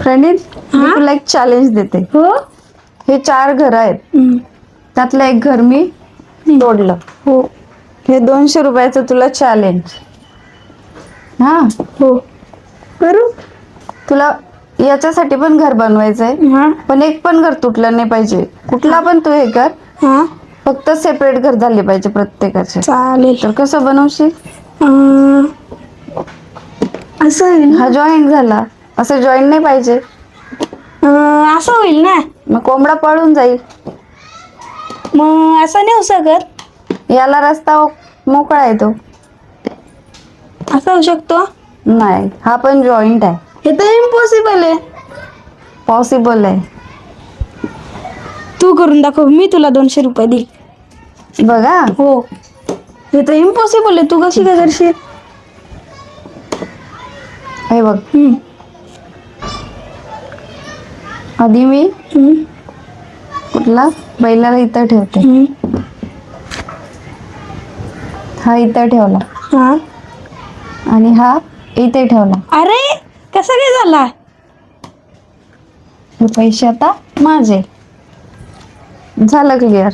प्रणित मी हा? तुला एक चॅलेंज देते. हो. हे 4 घर आहेत, त्यातलं एक घर मी तोडलं. हो. हे 200 रुपयाचं तुला चॅलेंज. हा, हो. करू. तुला याच्यासाठी पण घर बनवायचंय, हा. पण एक पण घर तुटलं नाही पाहिजे. कुठला पण तू हे कर, हा. फक्त सेपरेट घर झाले पाहिजे प्रत्येकाचे. चालेल. तर कसं बनवशील? अं, असं होईल ना? हा जॉईंट झाला, असं जॉईंट नाही पाहिजे. असं होईल ना? मग कोंबडा पळून जाईल. मग असं नाही होऊ शकत? याला रस्ता मोकळा येतो. असं होऊ शकतो? नाही, हा पण जॉईंट आहे. हे तर इम्पॉसिबल आहे. पॉसिबल आहे. तू करून दाखव, मी तुला 200 रुपये देईल. बघा. हो. हे तर इम्पॉसिबल आहे. तू कशी काय करशील? हे बघ, आधी मी कुठला बैलाला इथं ठेवते. हा इथं ठेवला हा. आणि हा इथे ठेवला. अरे कसं काय झाला? हे पैसे आता माझे. झालं क्लिअर.